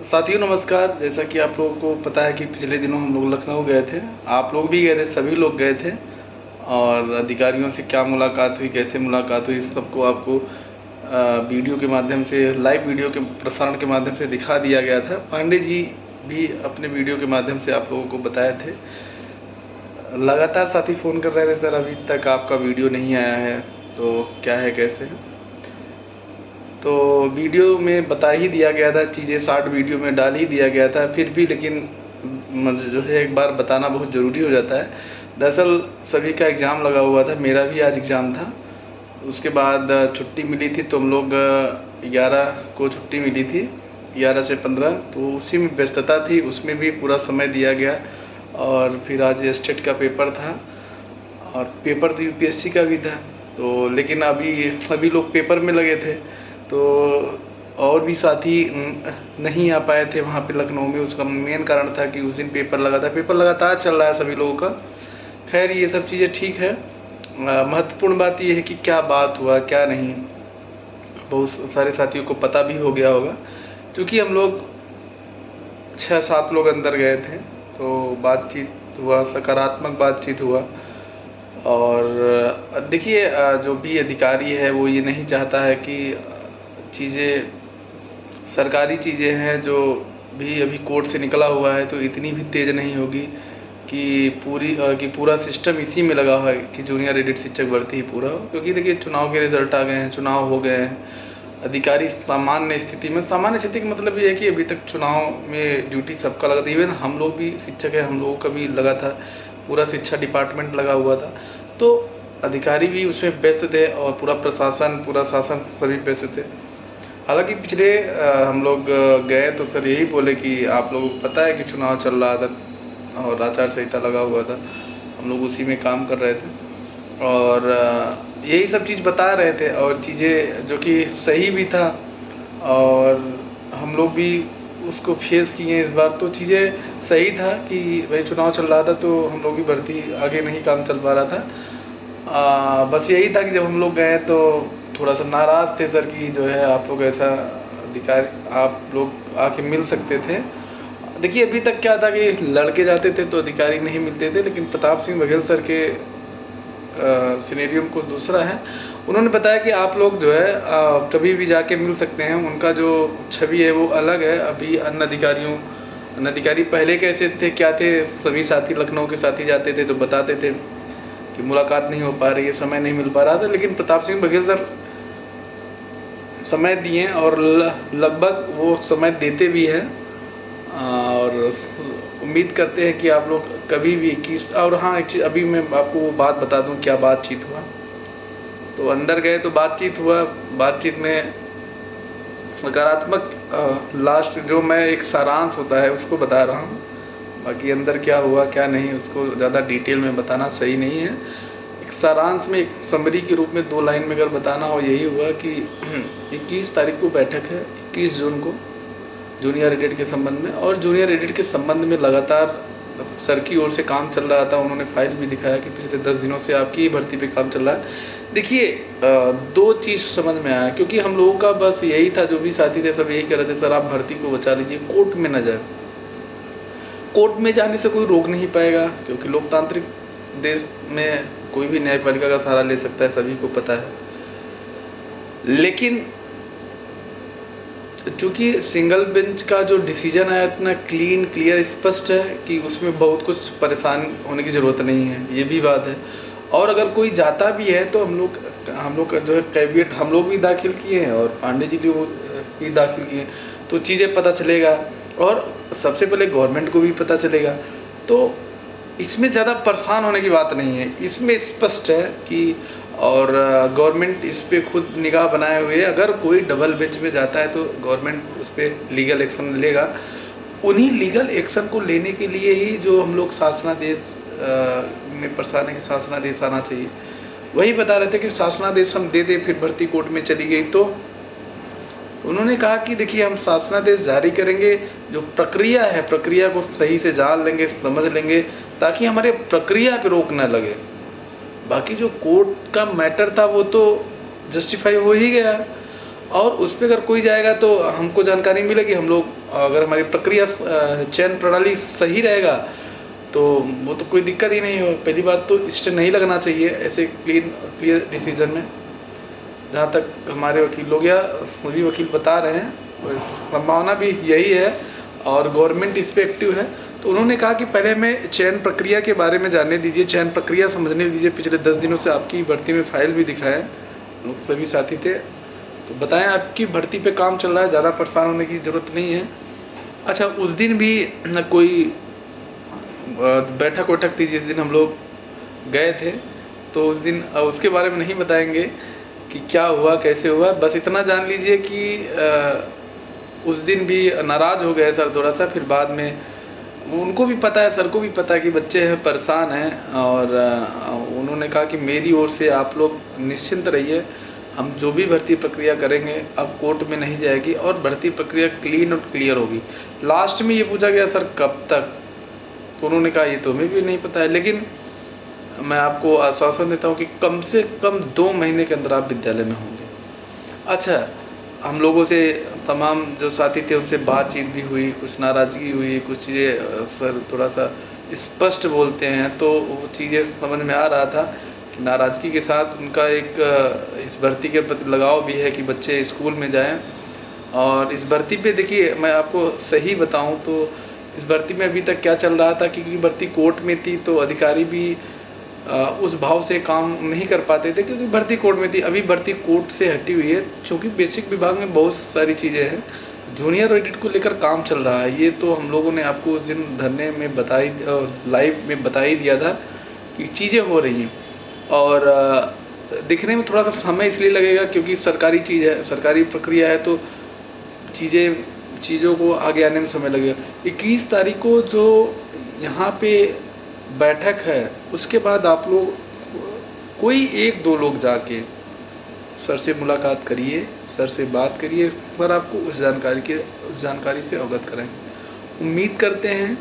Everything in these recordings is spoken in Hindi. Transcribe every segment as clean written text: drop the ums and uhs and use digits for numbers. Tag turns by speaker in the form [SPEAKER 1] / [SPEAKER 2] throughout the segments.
[SPEAKER 1] साथियों नमस्कार। जैसा कि आप लोगों को पता है कि पिछले दिनों हम लोग लखनऊ गए थे, आप लोग भी गए थे, सभी लोग गए थे। और अधिकारियों से क्या मुलाकात हुई, कैसे मुलाकात हुई, इस सबको आपको वीडियो के माध्यम से, लाइव वीडियो के प्रसारण के माध्यम से दिखा दिया गया था। पांडे जी भी अपने वीडियो के माध्यम से आप लोगों को बताए थे। लगातार साथी फ़ोन कर रहे थे, सर अभी तक आपका वीडियो नहीं आया है, तो क्या है कैसे है। तो वीडियो में बता ही दिया गया था, चीज़ें शॉर्ट वीडियो में डाल ही दिया गया था, फिर भी लेकिन जो है एक बार बताना बहुत ज़रूरी हो जाता है। दरअसल सभी का एग्ज़ाम लगा हुआ था, मेरा भी आज एग्ज़ाम था। उसके बाद छुट्टी मिली थी, तो हम लोग 11 को छुट्टी मिली थी, 11 से 15, तो उसी में व्यस्तता थी, उसमें भी पूरा समय दिया गया। और फिर आज स्टेट का पेपर था, और पेपर तो यूपीएससी का भी था। तो लेकिन अभी सभी लोग पेपर में लगे थे, तो और भी साथी नहीं आ पाए थे वहाँ पे लखनऊ में। उसका मेन कारण था कि उस दिन पेपर लगा था, पेपर लगातार चल रहा है सभी लोगों का। खैर ये सब चीज़ें ठीक है। महत्वपूर्ण बात ये है कि क्या बात हुआ क्या नहीं, बहुत सारे साथियों को पता भी हो गया होगा, क्योंकि हम लोग 6-7 लोग अंदर गए थे, तो बातचीत हुआ, सकारात्मक बातचीत हुआ। और देखिए जो भी अधिकारी है वो ये नहीं चाहता है कि चीज़ें, सरकारी चीज़ें हैं जो भी अभी कोर्ट से निकला हुआ है, तो इतनी भी तेज़ नहीं होगी कि पूरा सिस्टम इसी में लगा हुआ है कि जूनियर एडिट शिक्षक भर्ती ही पूरा हो। क्योंकि देखिए चुनाव के रिजल्ट आ गए हैं, चुनाव हो गए हैं, अधिकारी सामान्य स्थिति का मतलब ये है कि अभी तक चुनाव में ड्यूटी सबका लगा था। इवन हम लोग भी शिक्षक हैं, हम लोगों का भी लगा था, पूरा शिक्षा डिपार्टमेंट लगा हुआ था, तो अधिकारी भी उसमें व्यस्त थे और पूरा प्रशासन, पूरा शासन सभी व्यस्त थे। हालांकि पिछले हम लोग गए तो सर यही बोले कि आप लोगों को पता है कि चुनाव चल रहा था और आचार संहिता लगा हुआ था, हम लोग उसी में काम कर रहे थे और यही सब चीज़ बता रहे थे, और चीज़ें जो कि सही भी था और हम लोग भी उसको फेस किए इस बार। तो चीज़ें सही था कि भाई चुनाव चल रहा था, तो हम लोग भी भर्ती आगे नहीं काम चल पा रहा था। बस यही था कि जब हम लोग गए तो थोड़ा सा नाराज़ थे सर कि जो है आप लोग ऐसा अधिकारी, आप लोग आके मिल सकते थे। देखिए अभी तक क्या था कि लड़के जाते थे तो अधिकारी नहीं मिलते थे, लेकिन प्रताप सिंह बघेल सर के सिनेरियो कुछ दूसरा है। उन्होंने बताया कि आप लोग जो है कभी भी जाके मिल सकते हैं, उनका जो छवि है वो अलग है। अभी अन्य अधिकारी पहले कैसे थे, क्या थे, सभी साथी लखनऊ के साथी जाते थे तो बताते थे कि मुलाकात नहीं हो पा रही है, समय नहीं मिल पा रहा था। लेकिन प्रताप सिंह बघेल सर समय दिए और लगभग वो समय देते भी हैं, और उम्मीद करते हैं कि आप लोग कभी भी और हाँ एक चीज़ अभी मैं आपको वो बात बता दूं क्या बातचीत हुआ। तो अंदर गए तो बातचीत हुआ, बातचीत में सकारात्मक लास्ट जो मैं एक सारांश होता है उसको बता रहा हूँ, बाकी अंदर क्या हुआ क्या नहीं उसको ज़्यादा डिटेल में बताना सही नहीं है। एक सारांश में, एक समरी के रूप में 2 लाइन में अगर बताना हो, यही हुआ कि 21 तारीख को बैठक है, 21 जून को, जूनियर एडिट के संबंध में। और जूनियर एडिट के संबंध में लगातार सर की ओर से काम चल रहा था, उन्होंने फाइल भी दिखाया कि पिछले 10 दिनों से आपकी ही भर्ती पे काम चल रहा है। देखिए 2 चीज़ समझ में आया, क्योंकि हम लोगों का बस यही था, जो भी साथी थे सब यही कह रहे थे सर आप भर्ती को बचा लीजिए, कोर्ट में न जाए। कोर्ट में जाने से कोई रोक नहीं पाएगा, क्योंकि लोकतांत्रिक देश में कोई भी न्यायपालिका का सहारा ले सकता है, सभी को पता है। लेकिन चूँकि सिंगल बेंच का जो डिसीजन आया इतना क्लीन क्लियर स्पष्ट है कि उसमें बहुत कुछ परेशान होने की ज़रूरत नहीं है, ये भी बात है। और अगर कोई जाता भी है तो हम लोग जो है कैविएट हम लोग भी दाखिल किए हैं और पांडे जी भी दाखिल किए हैं, तो चीज़ें पता चलेगा और सबसे पहले गवर्नमेंट को भी पता चलेगा। तो इसमें ज़्यादा परेशान होने की बात नहीं है, इसमें स्पष्ट है कि और गवर्नमेंट इस पर खुद निगाह बनाए हुए है। अगर कोई डबल बेंच में जाता है तो गवर्नमेंट उस पर लीगल एक्शन लेगा। उन्हीं लीगल एक्शन को लेने के लिए ही जो हम लोग शासनादेश में परेशान है कि शासनादेश आना चाहिए, वही बता रहे थे कि शासनादेश हम दे दे, फिर भर्ती कोर्ट में चली गई। तो उन्होंने कहा कि देखिए हम शासनादेश जारी करेंगे, जो प्रक्रिया है प्रक्रिया को सही से जान लेंगे, समझ लेंगे, ताकि हमारे प्रक्रिया पे रोक न लगे। बाकी जो कोर्ट का मैटर था वो तो जस्टिफाई हो ही गया, और उस पे अगर कोई जाएगा तो हमको जानकारी मिलेगी, हम लोग अगर हमारी प्रक्रिया चयन प्रणाली सही रहेगा तो वो तो कोई दिक्कत ही नहीं हो। पहली बात तो स्टे नहीं लगना चाहिए ऐसे क्लियर डिसीजन में, जहाँ तक हमारे वकील लोग या सभी वकील बता रहे हैं, संभावना भी यही है और गवर्नमेंट इस पर एक्टिव है। तो उन्होंने कहा कि पहले हमें चयन प्रक्रिया के बारे में जानने दीजिए, चयन प्रक्रिया समझने दीजिए। पिछले 10 दिनों से आपकी भर्ती में फाइल भी दिखाएं, लोग सभी साथी थे, तो बताएं आपकी भर्ती पे काम चल रहा है, ज़्यादा परेशान होने की ज़रूरत नहीं है। अच्छा, उस दिन भी न कोई बैठक वैठक थी जिस दिन हम लोग गए थे, तो उस दिन उसके बारे में नहीं बताएंगे कि क्या हुआ कैसे हुआ, बस इतना जान लीजिए कि उस दिन भी नाराज़ हो गए सर थोड़ा सा। फिर बाद में उनको भी पता है, सर को भी पता है कि बच्चे हैं परेशान हैं, और उन्होंने कहा कि मेरी ओर से आप लोग निश्चिंत रहिए, हम जो भी भर्ती प्रक्रिया करेंगे अब कोर्ट में नहीं जाएगी और भर्ती प्रक्रिया क्लीन और क्लियर होगी। लास्ट में ये पूछा गया सर कब तक, तो उन्होंने कहा ये तो हमें भी नहीं पता है, लेकिन मैं आपको आश्वासन देता हूँ कि कम से कम 2 महीने के अंदर आप विद्यालय में होंगे। अच्छा, हम लोगों से तमाम जो साथी थे उनसे बातचीत भी हुई, कुछ नाराज़गी हुई, कुछ चीज़ें सर थोड़ा सा स्पष्ट बोलते हैं तो वो चीज़ें समझ में आ रहा था कि नाराज़गी के साथ उनका एक इस भर्ती के प्रति लगाव भी है कि बच्चे स्कूल में जाएं। और इस भर्ती पे देखिए, मैं आपको सही बताऊं तो इस भर्ती में अभी तक क्या चल रहा था, क्योंकि भर्ती कोर्ट में थी तो अधिकारी भी उस भाव से काम नहीं कर पाते थे, क्योंकि भर्ती कोर्ट में थी। अभी भर्ती कोर्ट से हटी हुई है, क्योंकि बेसिक विभाग में बहुत सारी चीज़ें हैं, जूनियर ऑडिट को लेकर काम चल रहा है। ये तो हम लोगों ने आपको उस दिन धरने में बताई, लाइव में बता ही दिया था कि चीज़ें हो रही हैं। और दिखने में थोड़ा सा समय इसलिए लगेगा क्योंकि सरकारी चीज़ है, सरकारी प्रक्रिया है, तो चीज़ों को आगे आने में समय लगेगा। 21 तारीख को जो यहाँ पे बैठक है उसके बाद आप लोग कोई 1-2 लोग जाके सर से मुलाकात करिए, सर से बात करिए, सर आपको उस जानकारी से अवगत कराएंगे। उम्मीद करते हैं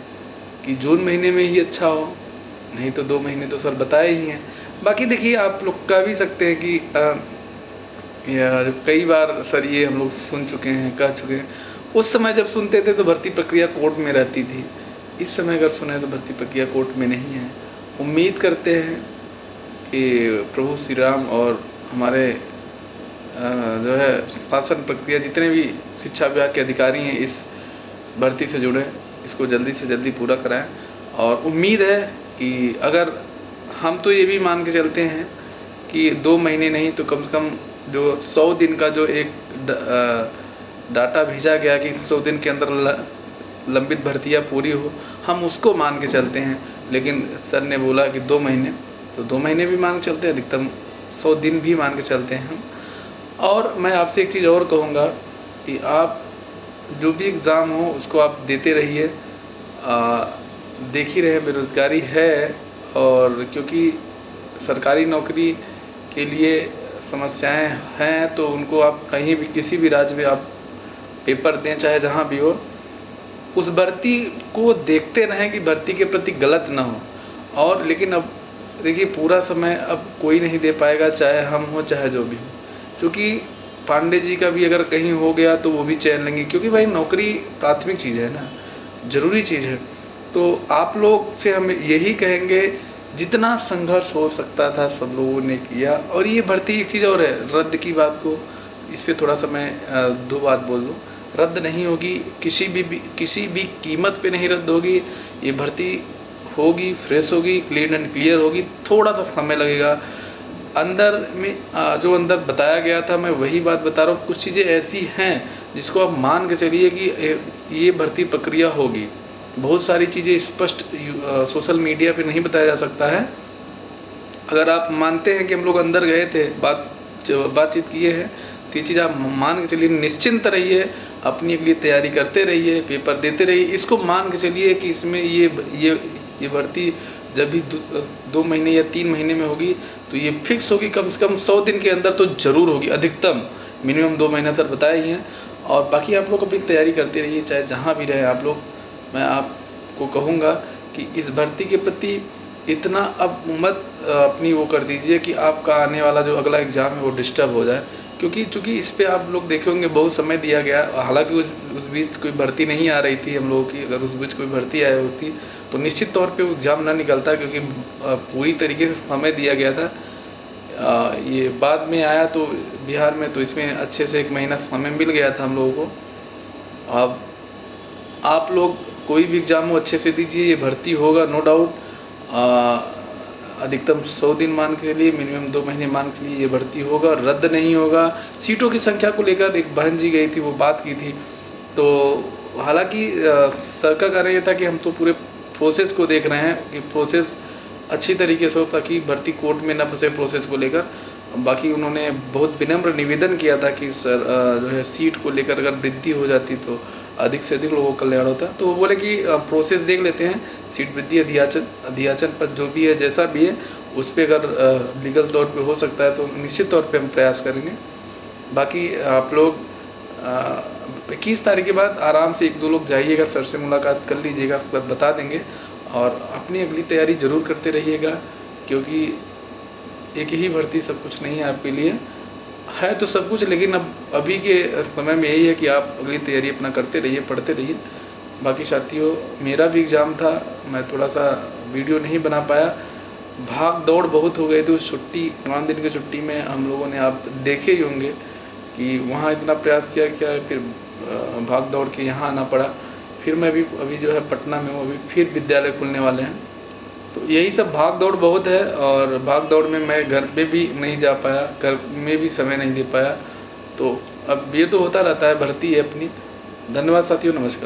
[SPEAKER 1] कि जून महीने में ही अच्छा हो, नहीं तो 2 महीने तो सर बताए ही हैं। बाकी देखिए, आप लोग कह भी सकते हैं कि कई बार सर ये हम लोग सुन चुके हैं, कह चुके हैं। उस समय जब सुनते थे तो भर्ती प्रक्रिया कोर्ट में रहती थी, इस समय अगर सुने तो भर्ती प्रक्रिया कोर्ट में नहीं है। उम्मीद करते हैं कि प्रभु श्री राम और हमारे जो है शासन प्रक्रिया, जितने भी शिक्षा विभाग के अधिकारी हैं इस भर्ती से जुड़े, इसको जल्दी से जल्दी पूरा कराएं। और उम्मीद है कि अगर हम तो ये भी मान के चलते हैं कि 2 महीने नहीं तो कम से कम जो 100 दिन का जो एक डाटा भेजा गया कि 100 दिन के अंदर लंबित भर्तियाँ पूरी हो, हम उसको मान के चलते हैं। लेकिन सर ने बोला कि 2 महीने, तो 2 महीने भी मान के चलते हैं, अधिकतम 100 दिन भी मान के चलते हैं हम। और मैं आपसे एक चीज़ और कहूँगा कि आप जो भी एग्ज़ाम हो उसको आप देते रहिए, देख ही रहे बेरोज़गारी है, और क्योंकि सरकारी नौकरी के लिए समस्याएं हैं तो उनको आप कहीं भी किसी भी राज्य में आप पेपर दें, चाहे जहाँ भी हो, उस भर्ती को देखते रहें कि भर्ती के प्रति गलत ना हो। और लेकिन अब देखिए, पूरा समय अब कोई नहीं दे पाएगा, चाहे हम हो चाहे जो भी हो, क्योंकि पांडे जी का भी अगर कहीं हो गया तो वो भी चैन लेंगे, क्योंकि भाई नौकरी प्राथमिक चीज़ है ना, ज़रूरी चीज़ है। तो आप लोग से हम यही कहेंगे, जितना संघर्ष हो सकता था सब लोगों ने किया। और ये भर्ती एक चीज़ और है, रद्द की बात को इस पर थोड़ा सा मैं 2 बात बोल दूँ। रद्द नहीं होगी, किसी भी कीमत पे नहीं रद्द होगी। ये भर्ती होगी, फ्रेश होगी, क्लीन एंड क्लियर होगी, थोड़ा सा समय लगेगा। अंदर में जो अंदर बताया गया था, मैं वही बात बता रहा हूँ। कुछ चीज़ें ऐसी हैं जिसको आप मान के चलिए कि ये भर्ती प्रक्रिया होगी। बहुत सारी चीज़ें स्पष्ट सोशल मीडिया पे नहीं बताया जा सकता है। अगर आप मानते हैं कि हम लोग अंदर गए थे, बातचीत किए हैं, तो ये चीज़ आप मान के चलिए, निश्चिंत रहिए, अपनी अगली तैयारी करते रहिए, पेपर देते रहिए। इसको मान के चलिए कि इसमें ये भर्ती जब भी 2 महीने या 3 महीने में होगी तो ये फिक्स होगी, कम से कम 100 दिन के अंदर तो ज़रूर होगी, अधिकतम मिनिमम 2 महीना सर बताए ही हैं। और बाकी आप लोग अपनी तैयारी करते रहिए, चाहे जहाँ भी रहें आप लोग। मैं आपको कहूँगा कि इस भर्ती के प्रति इतना अब मत अपनी वो कर दीजिए कि आपका आने वाला जो अगला एग्ज़ाम है वो डिस्टर्ब हो जाए। क्योंकि चूँकि इस पे आप लोग देखे होंगे बहुत समय दिया गया, हालांकि उस बीच कोई भर्ती नहीं आ रही थी हम लोगों की। अगर उस बीच कोई भर्ती आई होती तो निश्चित तौर पे एग्ज़ाम ना निकलता, क्योंकि पूरी तरीके से समय दिया गया था। ये बाद में आया तो बिहार में, तो इसमें अच्छे से 1 महीना समय मिल गया था हम लोगों को। अब आप लोग कोई भी एग्ज़ाम हो अच्छे से दीजिए, ये भर्ती होगा नो डाउट। अधिकतम 100 दिन मान के लिए, मिनिमम 2 महीने मान के लिए ये भर्ती होगा, रद्द नहीं होगा। सीटों की संख्या को लेकर एक बहन जी गई थी, वो बात की थी, तो हालांकि सर का कहना ये था कि हम तो पूरे प्रोसेस को देख रहे हैं कि प्रोसेस अच्छी तरीके से हो, ताकि भर्ती कोर्ट में न फंसे प्रोसेस को लेकर। बाकी उन्होंने बहुत विनम्र निवेदन किया था कि सर जो है सीट को लेकर अगर वृद्धि हो जाती तो अधिक से अधिक लोगों का कल्याण होता। तो वो बोले कि प्रोसेस देख लेते हैं, सीट वृद्धि अध्याचन पर जो भी है, जैसा भी है, उस पर अगर लीगल तौर पे हो सकता है तो निश्चित तौर पे हम प्रयास करेंगे। बाकी आप लोग 21 तारीख के बाद आराम से 1-2 लोग जाइएगा, सर से मुलाकात कर लीजिएगा, सर बता देंगे। और अपनी अगली तैयारी ज़रूर करते रहिएगा, क्योंकि एक ही भर्ती सब कुछ नहीं है आपके लिए, है तो सब कुछ, लेकिन अब अभी के समय में यही है कि आप अगली तैयारी अपना करते रहिए, पढ़ते रहिए। बाकी साथियों, मेरा भी एग्ज़ाम था, मैं थोड़ा सा वीडियो नहीं बना पाया, भाग दौड़ बहुत हो गई थी उस छुट्टी 5 दिन की छुट्टी में। हम लोगों ने, आप देखे ही होंगे कि वहाँ इतना प्रयास किया, फिर भाग दौड़ के यहाँ आना पड़ा। फिर मैं भी अभी जो है पटना में हूँ, अभी फिर विद्यालय खुलने वाले हैं, तो यही सब भाग दौड़ बहुत है। और भाग दौड़ में मैं घर पे भी नहीं जा पाया, घर में भी समय नहीं दे पाया। तो अब ये तो होता रहता है, भर्ती है अपनी। धन्यवाद साथियों, नमस्कार।